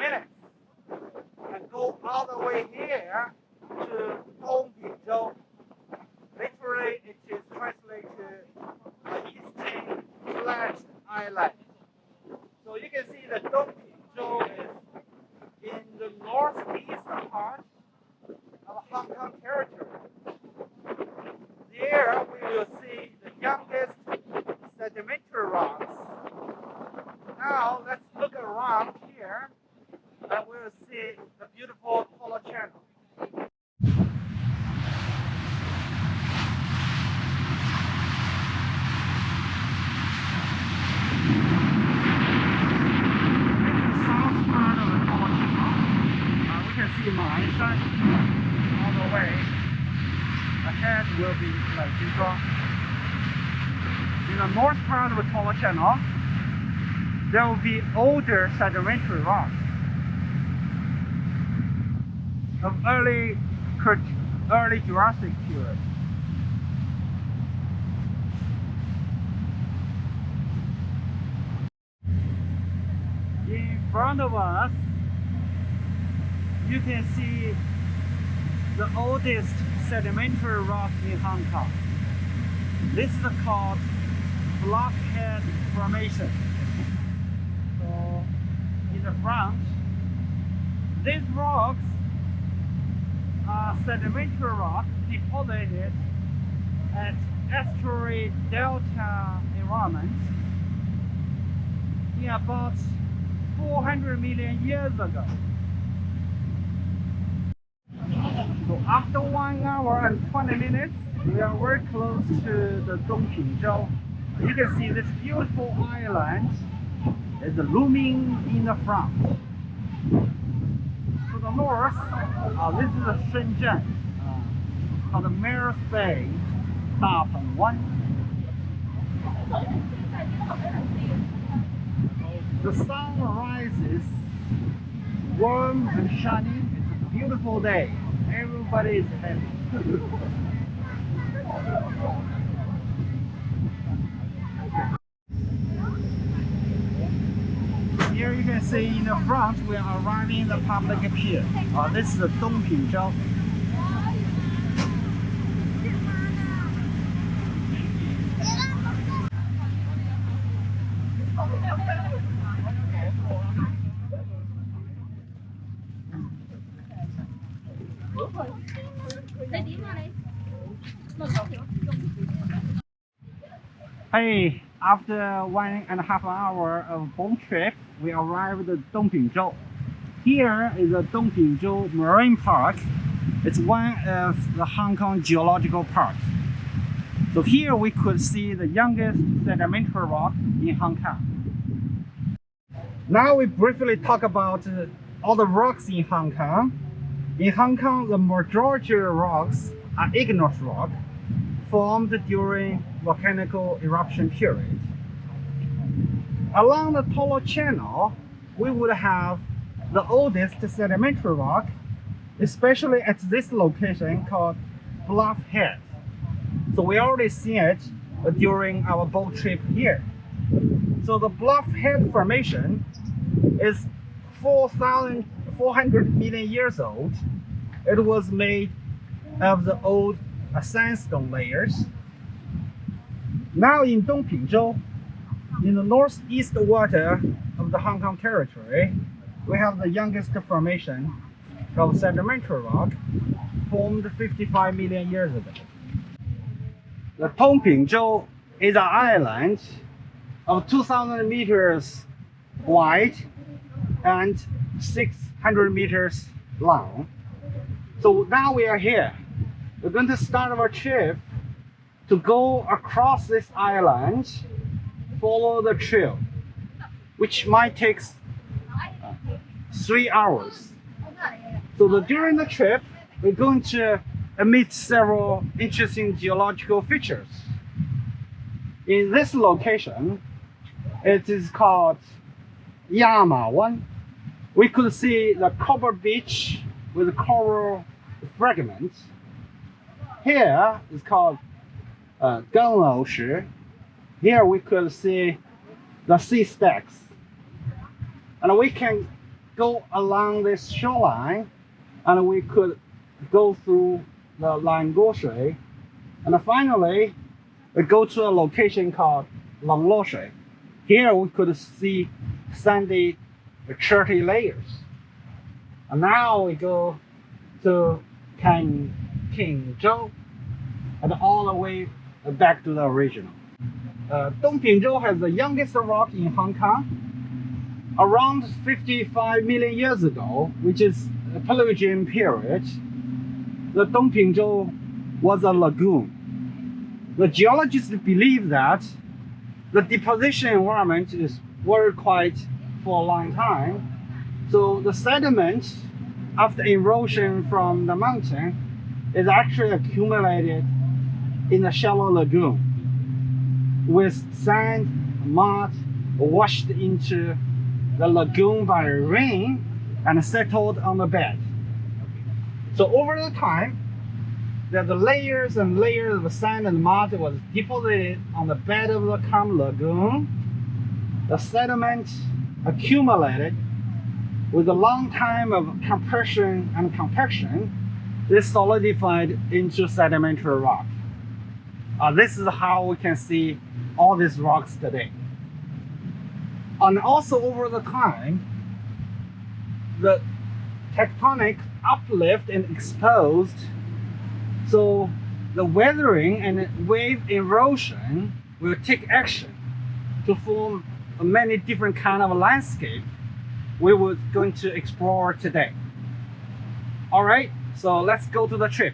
minutes and go all the way here to Tung. Literally, it is translated Eastern Flat Island. So you can see the Tung is in the northeastern part of Hong Kong territory. There we will see the youngest sedimentary rocks. Now let's look around here and we'll see the beautiful Polo Channel. Mine all the way ahead will be like this. In the north part of the Polo Channel, there will be older sedimentary rocks of early Jurassic period. In front of us, you can see the oldest sedimentary rock in Hong Kong. This is called Blockhead Formation. So in the front, these rocks are sedimentary rocks deposited at estuary delta environments in about 400 million years ago. So after 1 hour and 20 minutes, we are very close to the Tung. You can see this beautiful island is looming in the front. To the north, this is Shenzhen, called the Mayor's Bay, Dapeng 1. The sun rises warm and shiny. It's a beautiful day. Everybody is happy. Here you can see in the front we are arriving in the public pier. This is the Tung. Hey, after 1.5 hours of boat trip, we arrived at Tung. Here is the Tung Marine Park. It's one of the Hong Kong geological parks. So here we could see the youngest sedimentary rock in Hong Kong. Now we briefly talk about all the rocks in Hong Kong. In Hong Kong, the majority of rocks are igneous rock formed during volcanic eruption period. Along the Polo Channel, we would have the oldest sedimentary rock, especially at this location called Bluff Head. So we already seen it during our boat trip here. So the Bluff Head Formation is 4,400 million years old. It was made of the old sandstone layers. Now in Tung, in the northeast water of the Hong Kong territory, we have the youngest formation of sedimentary rock formed 55 million years ago. The Tung is an island of 2,000 meters wide and 600 meters long. So now we are here. We're going to start our trip to go across this island, follow the trail, which might take 3 hours. So during the trip, we're going to meet several interesting geological features. In this location, it is called Yama 1. We could see the copper beach with coral fragments. Here is called Gangou. Here we could see the sea stacks. And we can go along this shoreline, and we could go through the Languo Shui, and finally we go to a location called Longluo Shui. Here we could see sandy chalky layers. And now we go to Chau and all the way back to the original. Dongpingzhou has the youngest rock in Hong Kong. Around 55 million years ago, which is the Paleogene period, the Dongpingzhou was a lagoon. The geologists believe that the deposition environment is very quiet for a long time. So the sediment after erosion from the mountain is actually accumulated in a shallow lagoon with sand, mud washed into the lagoon by rain and settled on the bed. So over the time, the layers and layers of sand and mud was deposited on the bed of the calm lagoon. The sediment accumulated with a long time of compression and compaction. This solidified into sedimentary rock. This is how we can see all these rocks today. And also over the time, the tectonic uplift and exposed, so the weathering and wave erosion will take action to form many different kind of landscape we were going to explore today. All right, so let's go to the trip.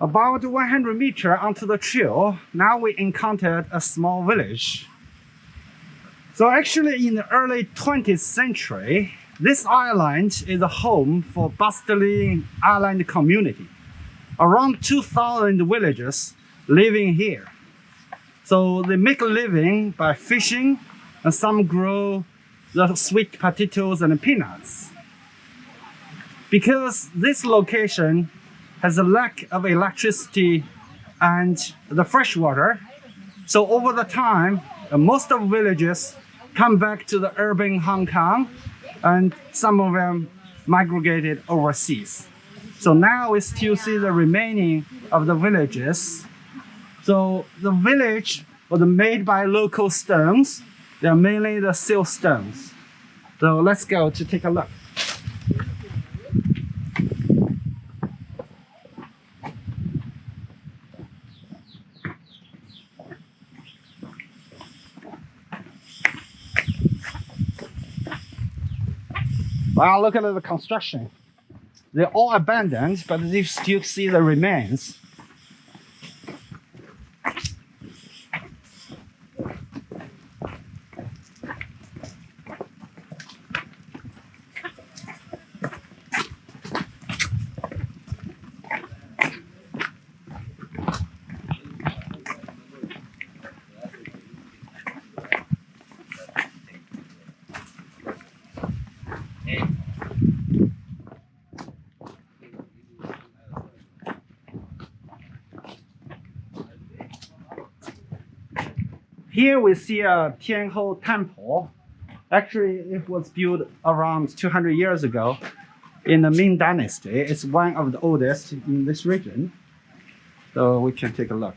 About 100 meters onto the trail, now we encountered a small village. So actually in the early 20th century, this island is a home for bustling island community. Around 2,000 villagers living here. So they make a living by fishing, and some grow the sweet potatoes and peanuts. Because this location has a lack of electricity and the fresh water, so over the time, most of the villages come back to the urban Hong Kong, and some of them migrated overseas. So now we still see the remaining of the villages. So the village was made by local stones. They're mainly the seal stones. So let's go to take a look. Wow, look at the construction. They're all abandoned, but you still see the remains. Here we see a Tianhou temple. Actually, it was built around 200 years ago in the Ming Dynasty. It's one of the oldest in this region. So we can take a look.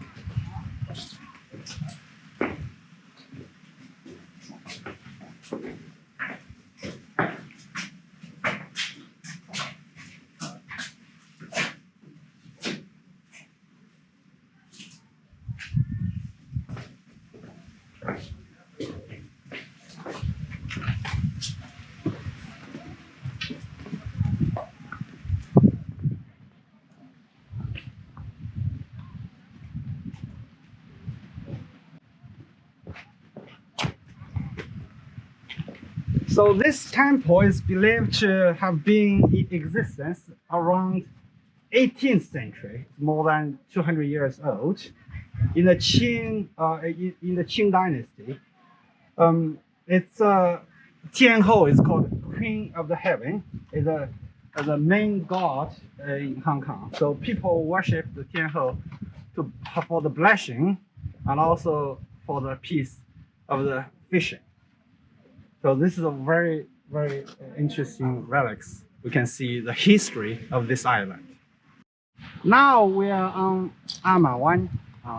So this temple is believed to have been in existence around 18th century, more than 200 years old, in the Qing dynasty. It's Tianhou is called Queen of the Heaven, is the main god in Hong Kong. So people worship the Tianhou for the blessing and also for the peace of the fishing. So this is a very, very interesting relics. We can see the history of this island. Now we are on Amawan.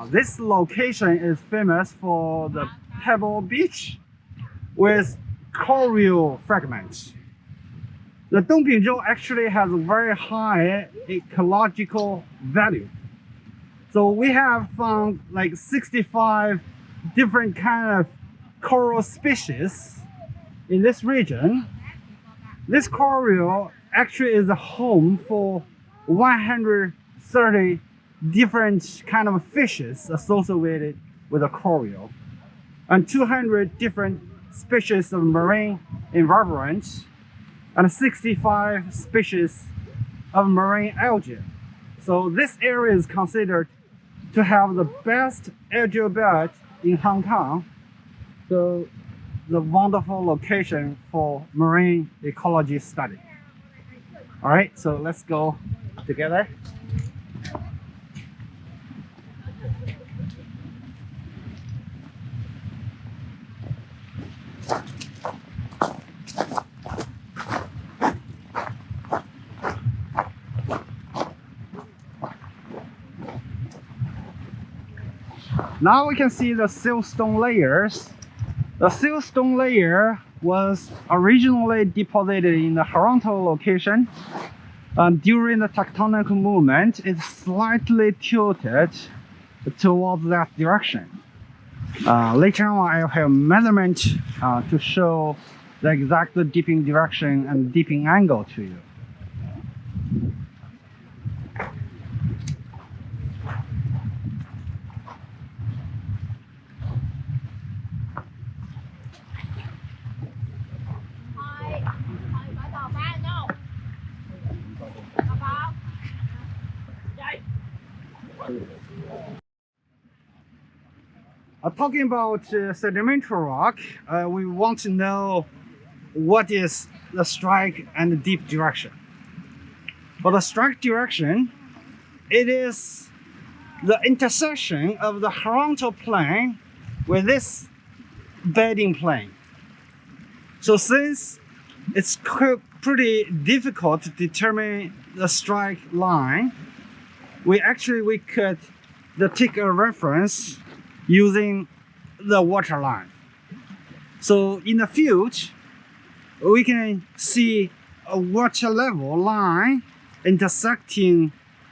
This location is famous for the pebble beach with coral fragments. The Dongpingzhou actually has a very high ecological value. So we have found like 65 different kind of coral species in this region. This coral actually is a home for 130 different kind of fishes associated with the coral, and 200 different species of marine invertebrates, and 65 species of marine algae. So this area is considered to have the best algae bed in Hong Kong. So the wonderful location for marine ecology study. All right, so let's go together. Now we can see the siltstone layers. The siltstone layer was originally deposited in the horizontal location, and during the tectonic movement, it slightly tilted towards that direction. Later on, I'll have measurement to show the exact dipping direction and dipping angle to you. Talking about sedimentary rock, we want to know what is the strike and the dip direction. For the strike direction, it is the intersection of the horizontal plane with this bedding plane. So since it's pretty difficult to determine the strike line, we could take a reference using the water line. So in the field, we can see a water level line intersecting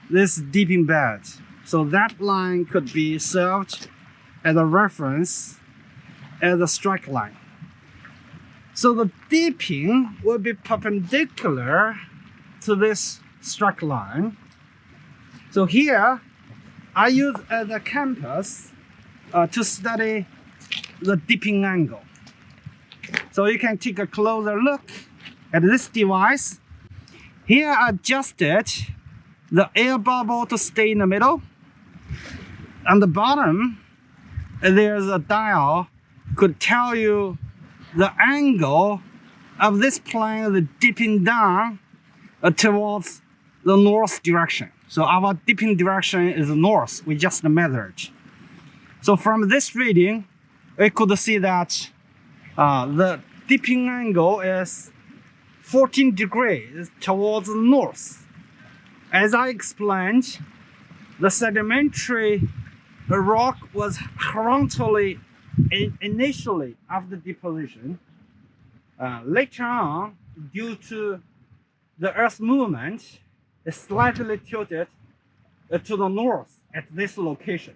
this dipping bed. So that line could be served as a reference as a strike line. So the dipping will be perpendicular to this strike line. So here, I use as a compass to study the dipping angle. So you can take a closer look at this device. Here I adjusted the air bubble to stay in the middle. On the bottom, there's a dial could tell you the angle of this plane, the dipping down towards the north direction. So our dipping direction is north, we just measured. So from this reading, we could see that the dipping angle is 14 degrees towards the north. As I explained, the sedimentary rock was horizontally initially after deposition. Later on, due to the Earth's movement, it slightly tilted to the north at this location.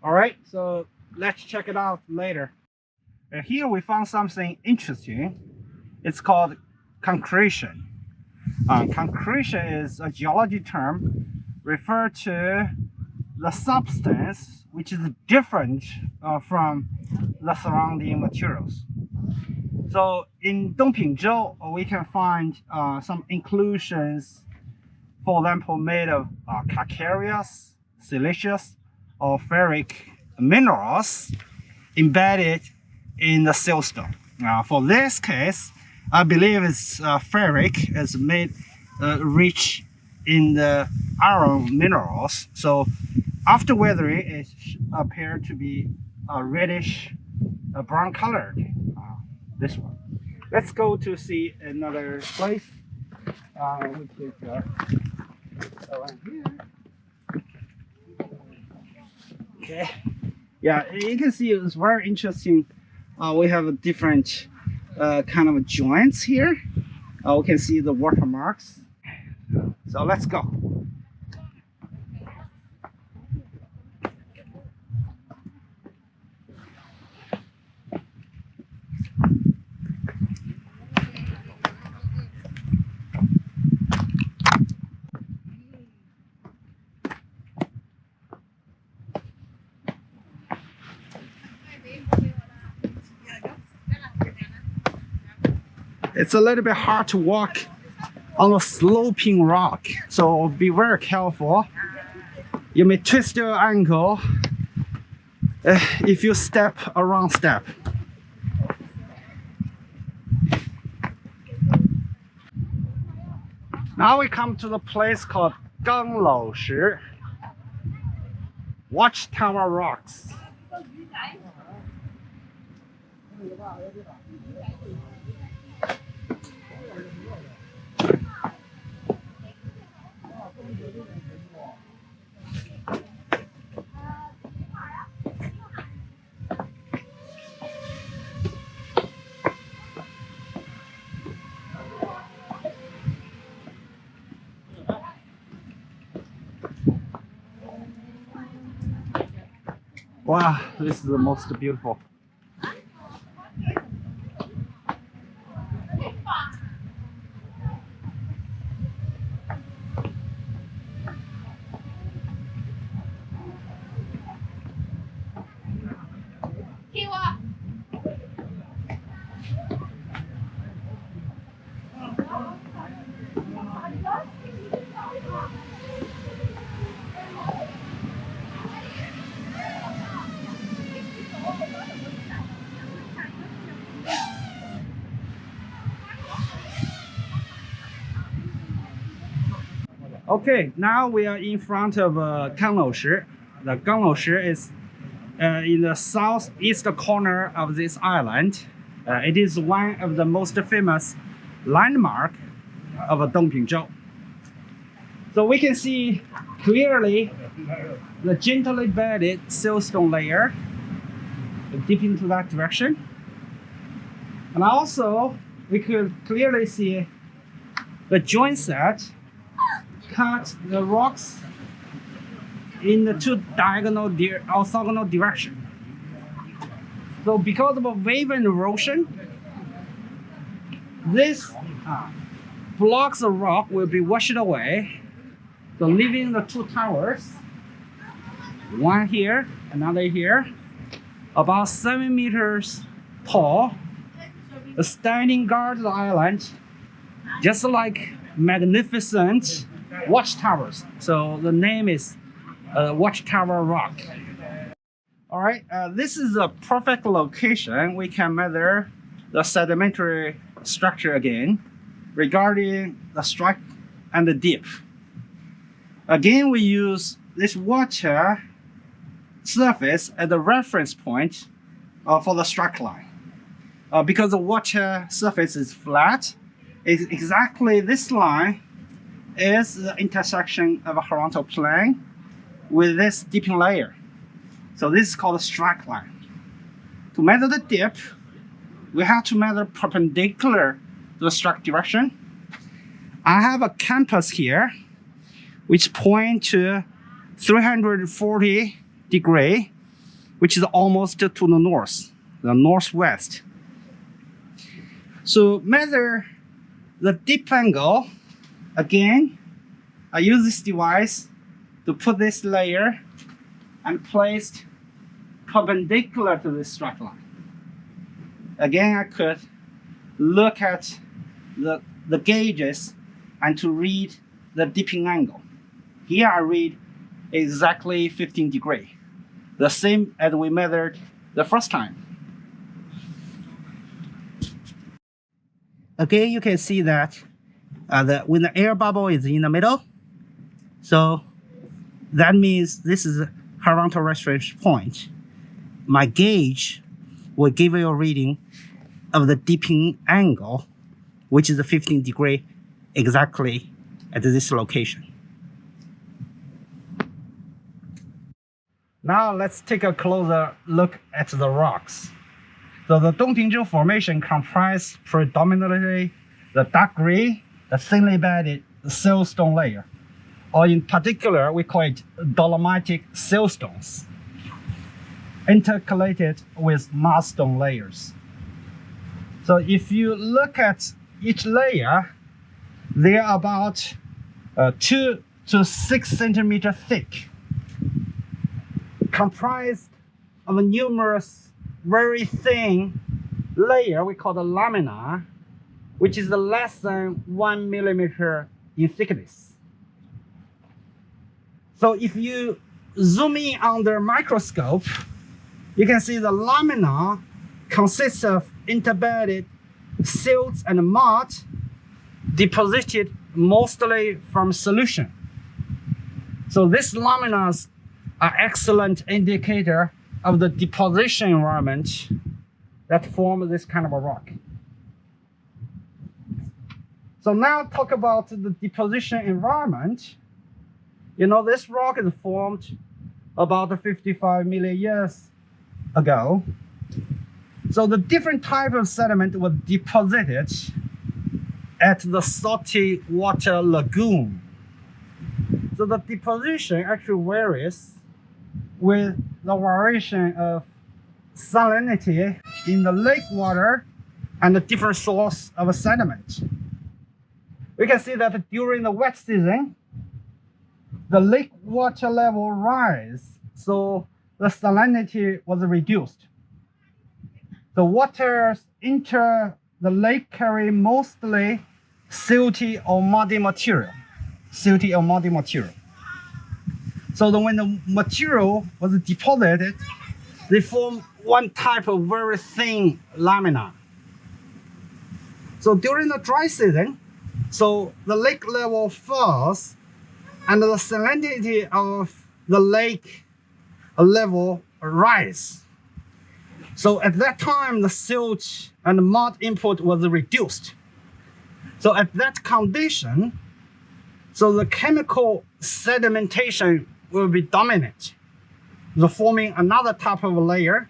All right, so let's check it out later. Here we found something interesting. It's called concretion. Concretion is a geology term referred to the substance which is different from the surrounding materials. So in Dongpingzhou, we can find some inclusions, for example, made of calcareous, siliceous, or ferric minerals embedded in the siltstone. For this case, I believe it's ferric is made rich in the iron minerals. So after weathering, it appeared to be reddish, brown colored. This one. Let's go to see another place, which is around here. Okay. Yeah, you can see it's very interesting. We have different kind of joints here. We can see the watermarks. So let's go. It's a little bit hard to walk on a sloping rock, so be very careful. You may twist your ankle if you step a wrong step. Now we come to the place called Ganglou Shi, Watchtower Rocks. Wow, this is the most beautiful. Okay, now we are in front of Ganglou Shi. The Ganglou Shi is in the southeast corner of this island. It is one of the most famous landmark of Dongpingzhou. So we can see clearly the gently bedded siltstone layer deep into that direction. And also we could clearly see the joint set cut the rocks in the two diagonal orthogonal direction. So because of a wave and erosion, this blocks of rock will be washed away, so leaving the two towers, one here, another here, about 7 meters tall, standing guard the island, just like magnificent watchtowers. So the name is Watchtower Rock. All right, this is a perfect location. We can measure the sedimentary structure again regarding the strike and the dip. Again, we use this water surface as the reference point for the strike line. Because the water surface is flat, it's exactly this line is the intersection of a horizontal plane with this dipping layer. So this is called a strike line. To measure the dip, we have to measure perpendicular to the strike direction. I have a compass here, which points to 340 degrees, which is almost to the north, the northwest. So measure the dip angle. Again, I use this device to put this layer and place perpendicular to this strike line. Again, I could look at the gauges and to read the dipping angle. Here I read exactly 15 degrees, the same as we measured the first time. Again, you can see that when the air bubble is in the middle, so that means this is a horizontal reference point. My gauge will give you a reading of the dipping angle, which is 15 degrees exactly at this location. Now let's take a closer look at the rocks. So the Dongpingzhou Formation comprises predominantly the dark gray, the thinly bedded siltstone layer, or in particular we call it dolomitic siltstones, intercalated with mudstone layers. So if you look at each layer, they are about 2 to 6 centimeters thick, comprised of numerous very thin layer we call the lamina, which is less than 1 millimeter in thickness. So if you zoom in under microscope, you can see the lamina consists of interbedded silts and mud deposited mostly from solution. So these laminas are excellent indicator of the deposition environment that form this kind of a rock. So now talk about the deposition environment. You know, this rock is formed about 55 million years ago. So the different type of sediment was deposited at the salty water lagoon. So the deposition actually varies with the variation of salinity in the lake water and the different source of sediment. We can see that during the wet season, the lake water level rise, so the salinity was reduced. The waters enter the lake carry mostly silty or muddy material. So when the material was deposited, they form one type of very thin lamina. So during the dry season, so the lake level falls and the salinity of the lake level rise. So at that time, the silt and mud input was reduced. So at that condition, so the chemical sedimentation will be dominant, so forming another type of layer.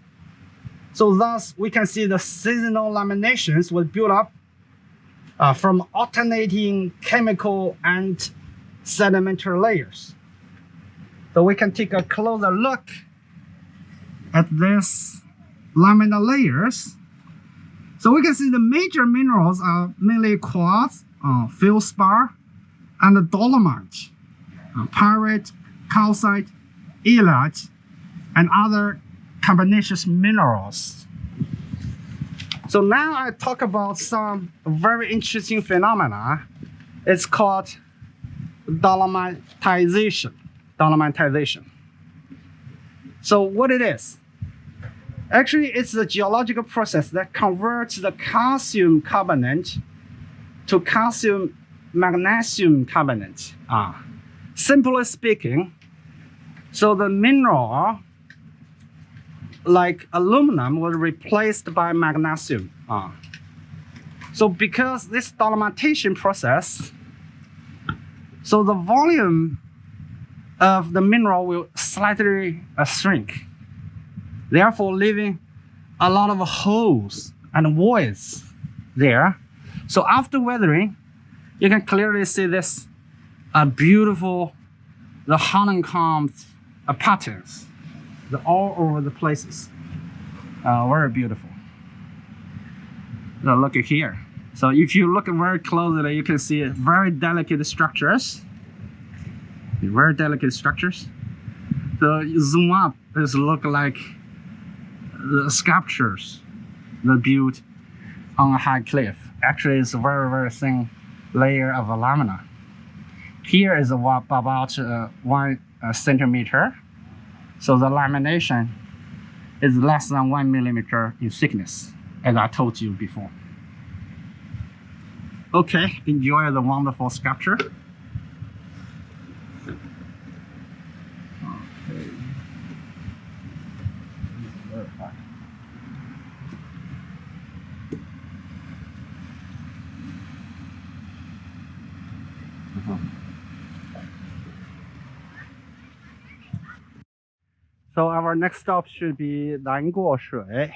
So thus, we can see the seasonal laminations will build up from alternating chemical and sedimentary layers. So we can take a closer look at this lamina layers. So we can see the major minerals are mainly quartz, feldspar, and dolomite, pyrite, calcite, elite, and other carbonaceous minerals. So now I talk about some very interesting phenomena. It's called dolomitization. So what it is? Actually, it's a geological process that converts the calcium carbonate to calcium magnesium carbonate. Simply speaking, so the mineral like aluminum was replaced by magnesium. So because this dolomitization process, so the volume of the mineral will slightly shrink, therefore leaving a lot of holes and voids there. So after weathering, you can clearly see this beautiful, the honeycombed patterns. They're all over the places. Very beautiful. Now look at here. So if you look very closely, you can see very delicate structures. Very delicate structures. So you zoom up, it look like the sculptures that built on a high cliff. Actually, it's a very, very thin layer of lamina. Here is about 1 centimeter. So the lamination is less than 1 millimeter in thickness, as I told you before. Okay, enjoy the wonderful sculpture. So our next stop should be 南过水.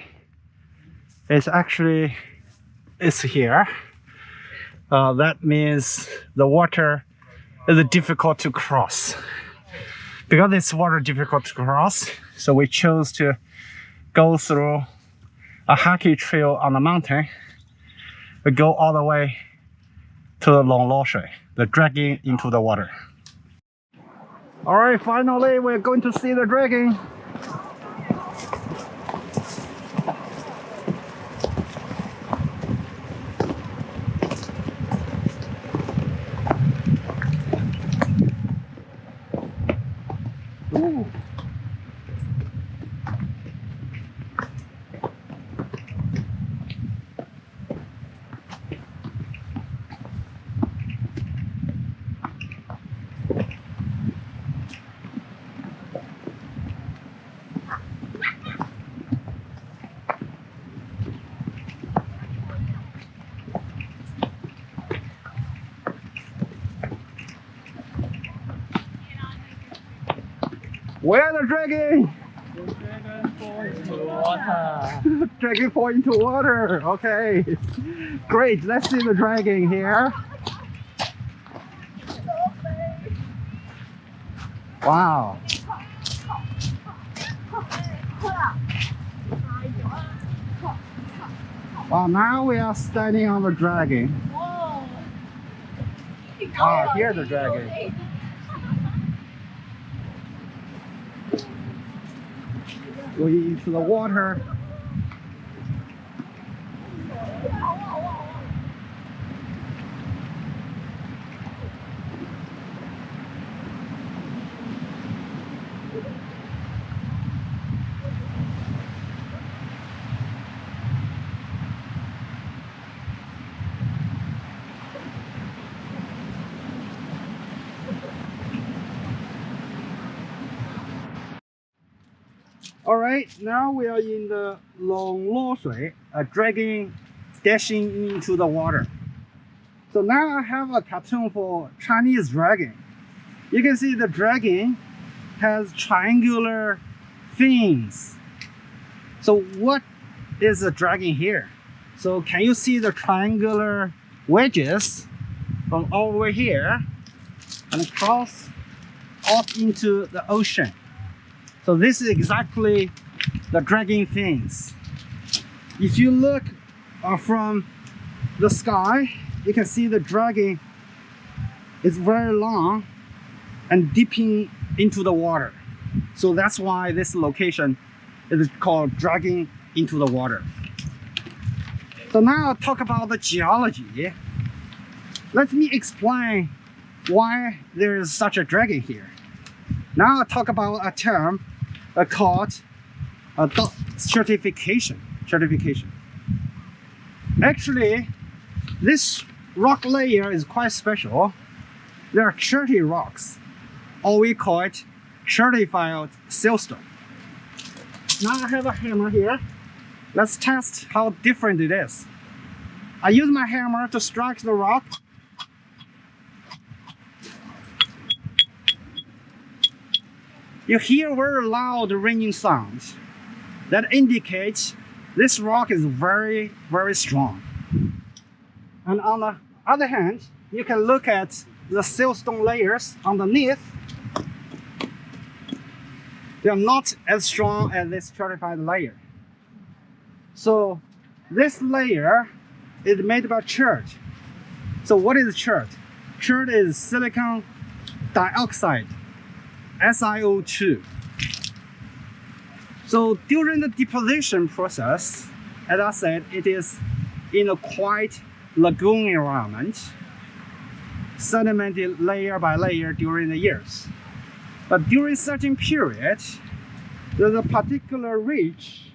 It's actually here. That means the water is difficult to cross. Because it's water difficult to cross, so we chose to go through a hiking trail on the mountain. We go all the way to the 龙落水, the dragon into the water. All right, finally we're going to see the dragon. Ooh. Where the dragon? The dragon fall into water. Dragon fall into water. Okay. Great. Let's see the dragon here. Wow. Wow, now we are standing on the dragon. Ah, here's the dragon. Going into the water. Alright, now we are in the 龙落水, a dragon dashing into the water. So now I have a cartoon for Chinese dragon. You can see the dragon has triangular fins. So what is a dragon here? So can you see the triangular wedges from over here and cross off into the ocean? So this is exactly the dragon fins. If you look from the sky, you can see the dragon is very long and dipping into the water. So that's why this location is called dragon into the water. So now I'll talk about the geology. Let me explain why there is such a dragon here. Now I'll talk about a term called stratification. Actually, this rock layer is quite special. There are 30 rocks, or we call it stratified siltstone. Now I have a hammer here. Let's test how different it is. I use my hammer to strike the rock. You hear very loud ringing sounds. That indicates this rock is very, very strong. And on the other hand, you can look at the siltstone layers underneath. They are not as strong as this stratified layer. So this layer is made by chert. So what is chert? Chert is silicon dioxide, SiO2. So during the deposition process, as I said, it is in a quiet lagoon environment, sedimented layer by layer during the years. But during certain periods, there's a particular ridge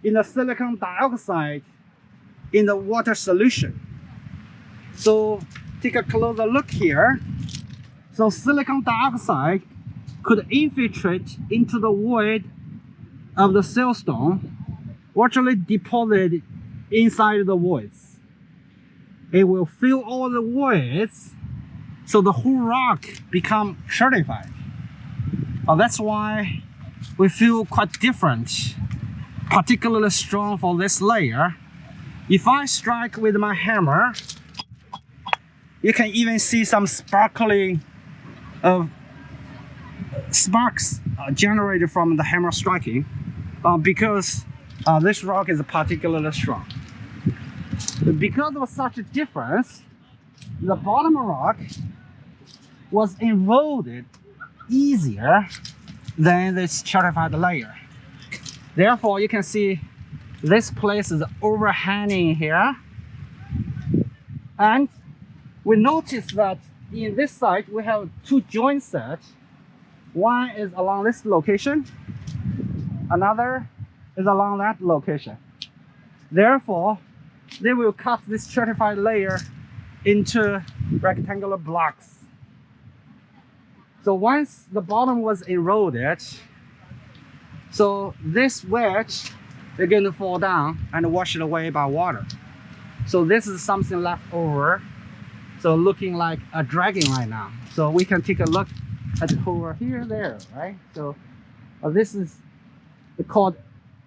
in the silicon dioxide in the water solution. So take a closer look here. So silicon dioxide could infiltrate into the void of the siltstone, virtually deposited inside the voids. It will fill all the voids, so the whole rock become stratified. That's why we feel quite different, particularly strong for this layer. If I strike with my hammer, you can even see some sparkling of sparks generated from the hammer striking, because this rock is particularly strong. Because of such a difference, the bottom rock was eroded easier than this stratified layer. Therefore, you can see this place is overhanging here. And we notice that in this site, we have two joint sets. One is along this location, another is along that location. Therefore, they will cut this stratified layer into rectangular blocks. So once the bottom was eroded, so this wedge is going to fall down and wash it away by water. So this is something left over, so looking like a dragon right now. So we can take a look at it over here, there, right? So this is called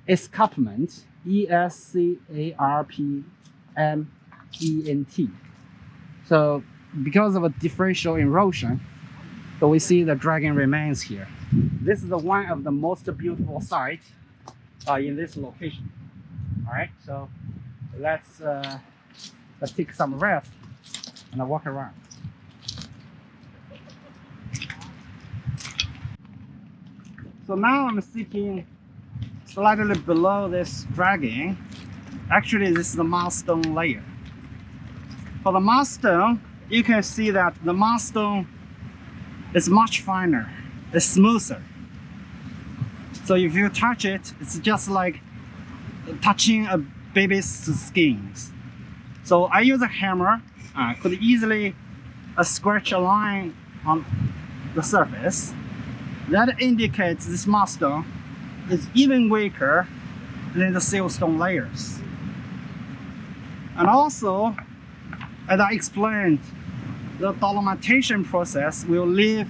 escarpment, E-S-C-A-R-P-M-E-N-T. So because of a differential erosion, so we see the dragon remains here. This is one of the most beautiful sites in this location. All right, so let's take some rest and walk around. So now I'm sitting slightly below this dragon. Actually, this is the milestone layer. For the milestone, you can see that the milestone is much finer, it's smoother. So if you touch it, it's just like touching a baby's skin. So I use a hammer, could easily scratch a line on the surface. That indicates this milestone is even weaker than the siltstone layers. And also, as I explained, the dolomitation process will leave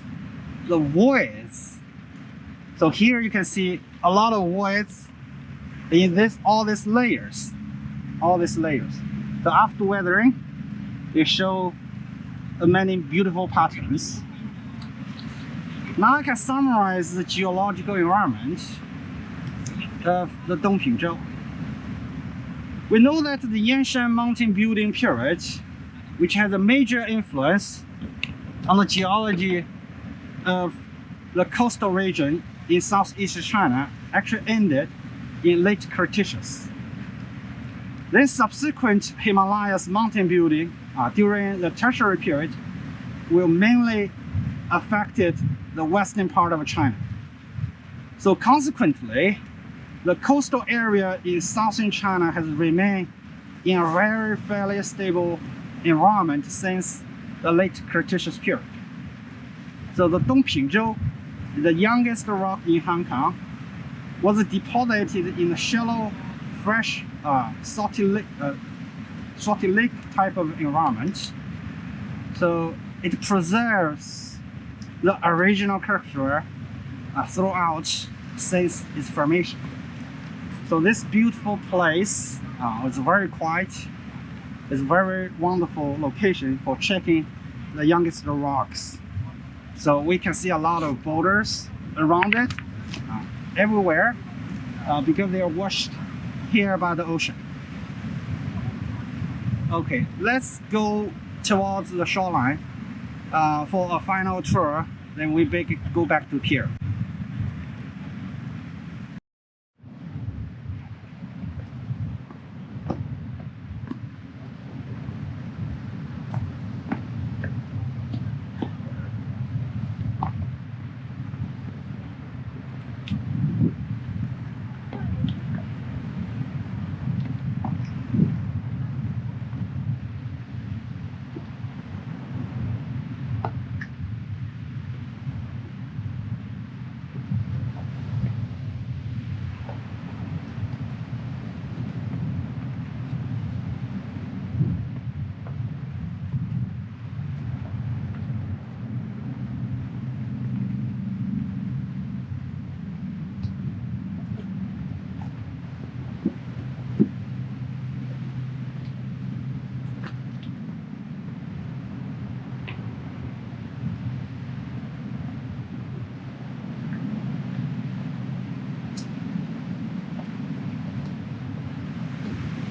the voids. So here you can see a lot of voids in all these layers. So after weathering, they show many beautiful patterns. Now I can summarize the geological environment of the Dongpingzhou. We know that the Yanshan mountain building period, which has a major influence on the geology of the coastal region in southeast China, actually ended in late Cretaceous. Then subsequent Himalayas mountain building during the Tertiary period will mainly affected the western part of China. So consequently, the coastal area in southern China has remained in a very fairly stable environment since the late Cretaceous period. So the Dongpingzhou, the youngest rock in Hong Kong, was deposited in a shallow, fresh, salty lake type of environment. So it preserves the original character throughout since its formation. So this beautiful place is very quiet. It's a very wonderful location for checking the youngest rocks. So we can see a lot of boulders around it, everywhere, because they are washed here by the ocean. Okay, let's go towards the shoreline for a final tour. Then we go back to pier.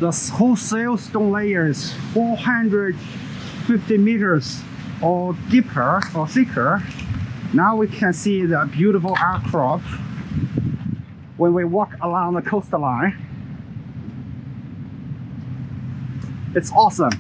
The wholesale stone layers 450 meters or deeper or thicker. Now we can see the beautiful outcrop when we walk along the coastline. It's awesome.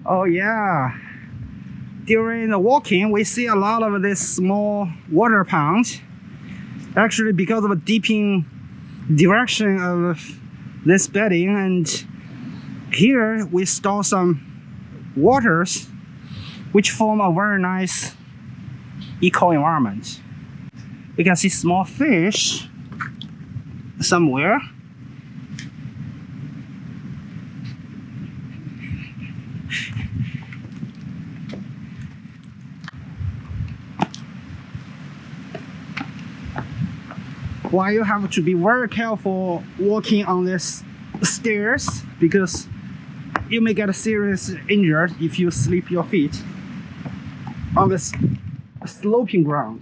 Oh yeah, during the walking we see a lot of these small water ponds. Actually, because of a dipping direction of this bedding, and here we store some waters which form a very nice eco environment. You can see small fish somewhere. Why you have to be very careful walking on these stairs, because you may get serious injured if you slip your feet on this sloping ground.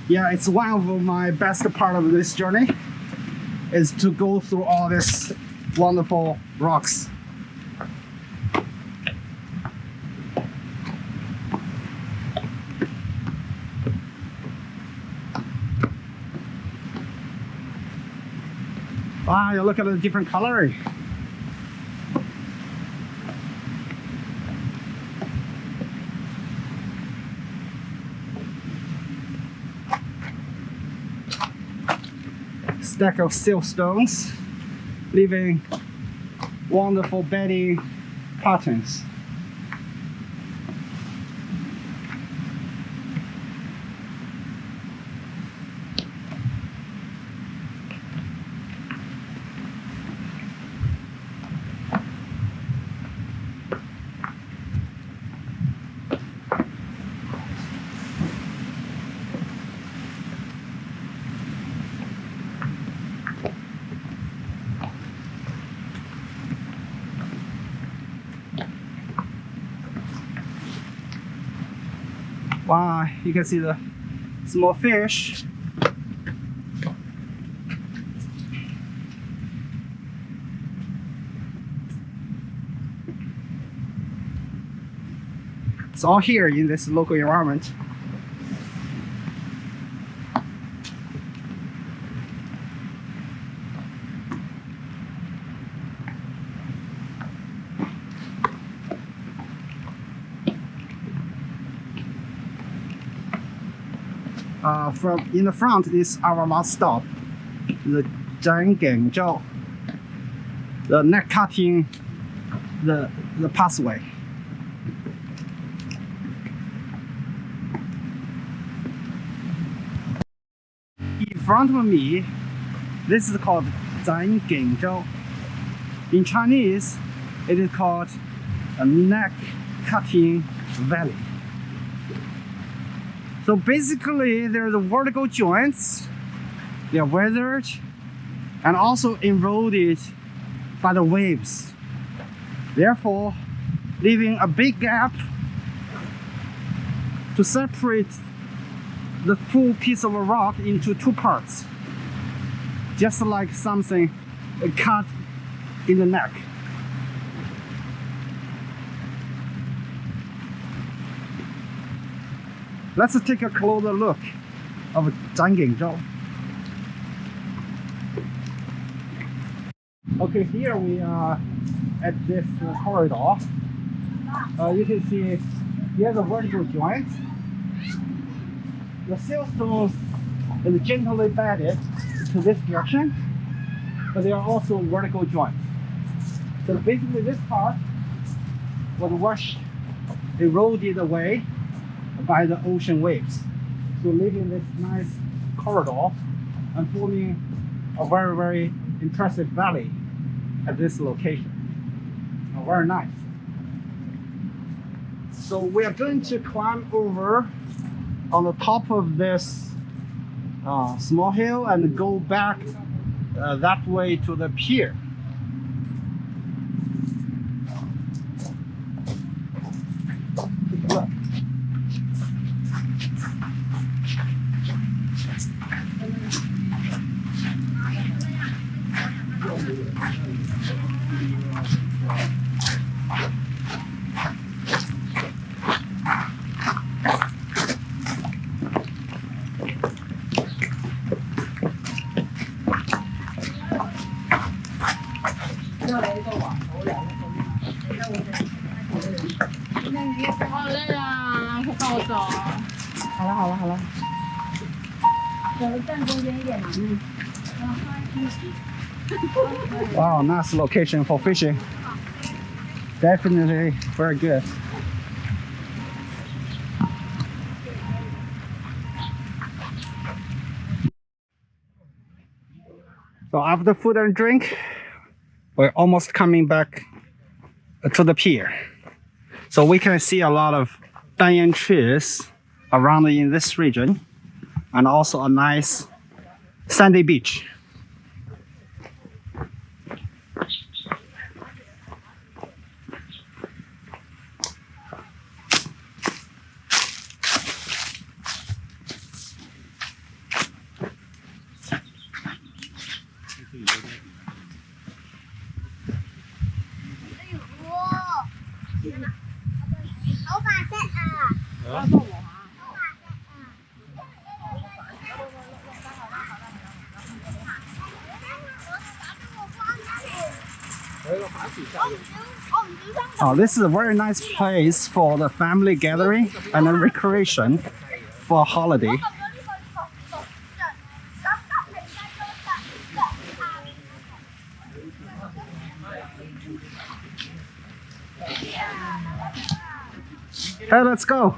Yeah, it's one of my best part of this journey is to go through all these wonderful rocks. Wow, you look at the different coloring. Stack of siltstones, leaving wonderful bedding patterns. Wow, you can see the small fish. It's all here in this local environment. From in the front is our last stop, the Chau, the neck cutting the pathway. In front of me, this is called Chau. In Chinese, it is called a neck cutting valley. So basically, there are the vertical joints, they are weathered and also eroded by the waves, therefore leaving a big gap to separate the full piece of rock into two parts, just like something cut in the neck. Let's take a closer look of Chau. Okay, here we are at this corridor. You can see here's a vertical joint. The siltstone is gently bedded to this direction, but there are also vertical joints. So basically this part was washed, eroded away by the ocean waves. So leaving this nice corridor and forming a very, very impressive valley at this location. Very nice. So we are going to climb over on the top of this small hill and go back that way to the pier. Take a look. Wow, nice location for fishing. Definitely very good. So after food and drink, we're almost coming back to the pier. So we can see a lot of banyan trees around in this region, and also a nice sandy beach. Oh, this is a very nice place for the family gathering and then recreation for a holiday. Hey, let's go.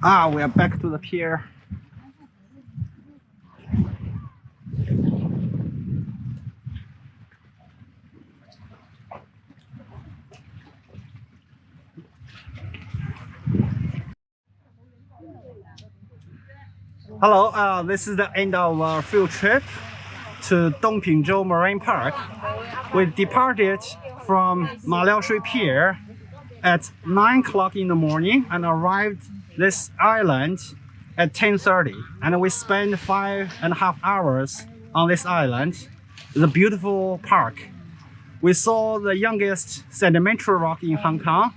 Ah, we are back to the pier. Hello, this is the end of our field trip to Tung Marine Park. We departed from Ma Liao Shui Pier at 9 o'clock in the morning and arrived this island at 10:30, and we spent 5.5 hours on this island. It's a beautiful park. We saw the youngest sedimentary rock in Hong Kong,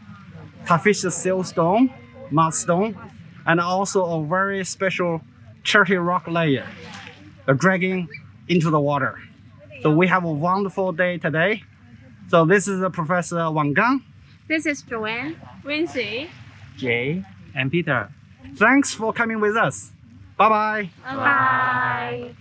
Tafish siltstone, mudstone, and also a very special cherty rock layer dragging into the water. So we have a wonderful day today. So this is Professor Wang Gang. This is Joanne, Wincy, Jay and Peter. Thanks for coming with us. Bye-bye. Bye.